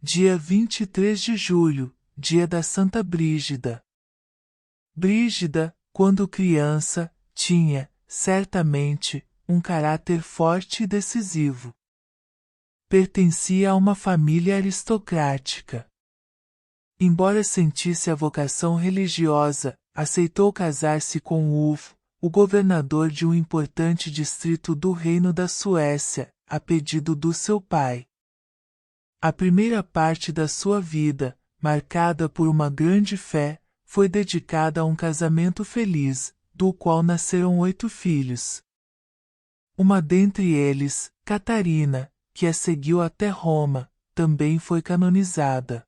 Dia 23 de julho, dia da Santa Brígida. Brígida, quando criança, tinha, certamente, um caráter forte e decisivo. Pertencia a uma família aristocrática. Embora sentisse a vocação religiosa, aceitou casar-se com Ulf, o governador de um importante distrito do Reino da Suécia, a pedido do seu pai. A primeira parte da sua vida, marcada por uma grande fé, foi dedicada a um casamento feliz, do qual nasceram 8 filhos. Uma dentre eles, Catarina, que a seguiu até Roma, também foi canonizada.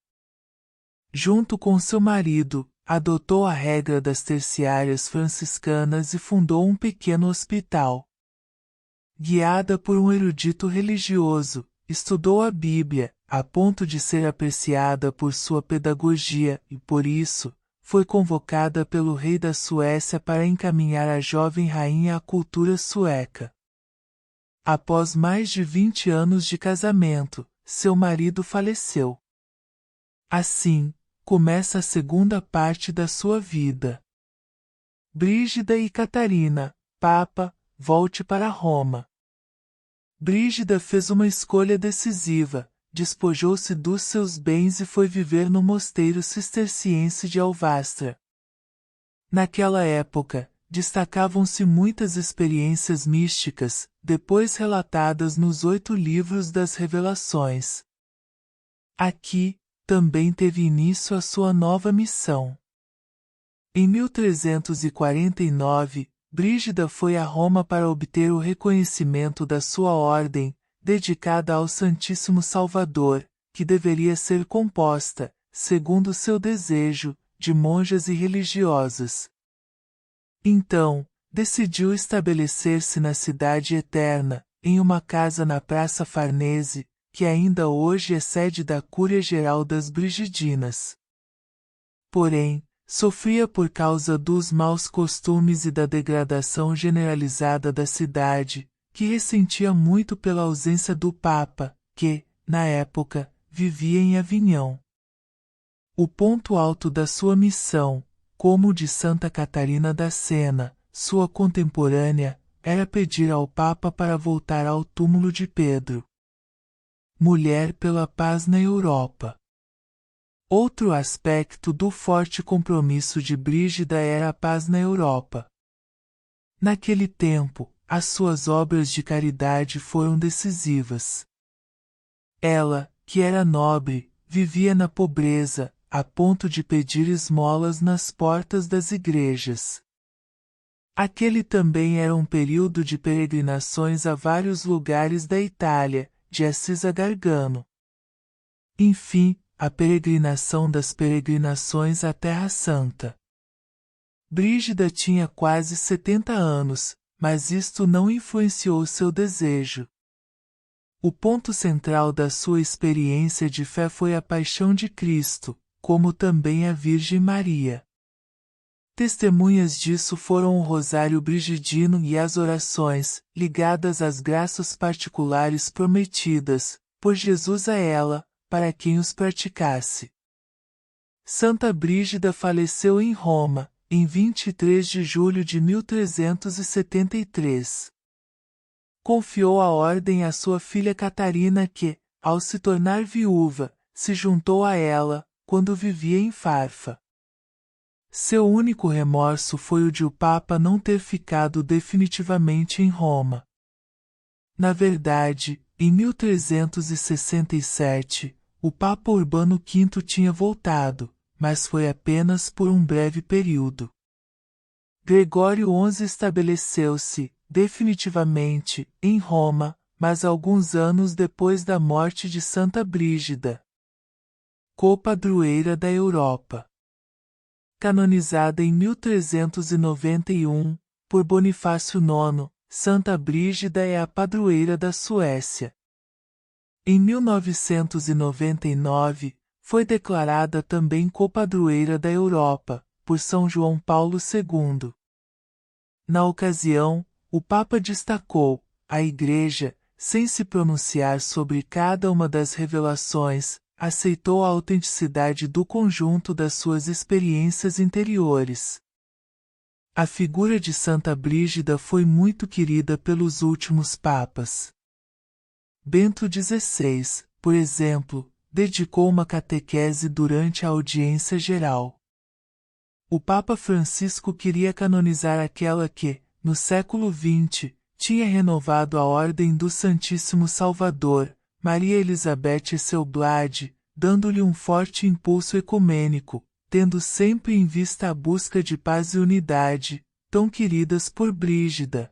Junto com seu marido, adotou a regra das terciárias franciscanas e fundou um pequeno hospital. Guiada por um erudito religioso, estudou a Bíblia, a ponto de ser apreciada por sua pedagogia e, por isso, foi convocada pelo rei da Suécia para encaminhar a jovem rainha à cultura sueca. Após mais de 20 anos de casamento, seu marido faleceu. Assim, começa a segunda parte da sua vida. Brígida e Catarina, Papa, volte para Roma. Brígida fez uma escolha decisiva, despojou-se dos seus bens e foi viver no mosteiro cisterciense de Alvastra. Naquela época, destacavam-se muitas experiências místicas, depois relatadas nos 8 livros das Revelações. Aqui, também teve início a sua nova missão. Em 1349, Brígida foi a Roma para obter o reconhecimento da sua ordem, dedicada ao Santíssimo Salvador, que deveria ser composta, segundo seu desejo, de monjas e religiosas. Então, decidiu estabelecer-se na Cidade Eterna, em uma casa na Praça Farnese, que ainda hoje é sede da Cúria Geral das Brigidinas. Porém, sofria por causa dos maus costumes e da degradação generalizada da cidade, que ressentia muito pela ausência do Papa, que, na época, vivia em Avignon. O ponto alto da sua missão, como o de Santa Catarina da Sena, sua contemporânea, era pedir ao Papa para voltar ao túmulo de Pedro. Mulher pela paz na Europa. Outro aspecto do forte compromisso de Brígida era a paz na Europa. Naquele tempo, as suas obras de caridade foram decisivas. Ela, que era nobre, vivia na pobreza, a ponto de pedir esmolas nas portas das igrejas. Aquele também era um período de peregrinações a vários lugares da Itália, de Assis a Gargano. Enfim, a peregrinação das peregrinações à Terra Santa. Brígida tinha quase 70 anos, mas isto não influenciou seu desejo. O ponto central da sua experiência de fé foi a paixão de Cristo, como também a Virgem Maria. Testemunhas disso foram o Rosário Brigidino e as orações, ligadas às graças particulares prometidas, por Jesus a ela, para quem os praticasse. Santa Brígida faleceu em Roma, em 23 de julho de 1373. Confiou a ordem à sua filha Catarina que, ao se tornar viúva, se juntou a ela, quando vivia em Farfa. Seu único remorso foi o de o Papa não ter ficado definitivamente em Roma. Na verdade, em 1367, o Papa Urbano V tinha voltado, mas foi apenas por um breve período. Gregório XI estabeleceu-se, definitivamente, em Roma, mas alguns anos depois da morte de Santa Brígida, copadroeira da Europa. Canonizada em 1391, por Bonifácio IX, Santa Brígida é a padroeira da Suécia. Em 1999, foi declarada também copadroeira da Europa, por São João Paulo II. Na ocasião, o Papa destacou: a Igreja, sem se pronunciar sobre cada uma das revelações, aceitou a autenticidade do conjunto das suas experiências interiores. A figura de Santa Brígida foi muito querida pelos últimos papas. Bento XVI, por exemplo, dedicou uma catequese durante a audiência geral. O Papa Francisco queria canonizar aquela que, no século XX, tinha renovado a Ordem do Santíssimo Salvador, Maria Elizabeth Esselblad, dando-lhe um forte impulso ecumênico, tendo sempre em vista a busca de paz e unidade, tão queridas por Brígida.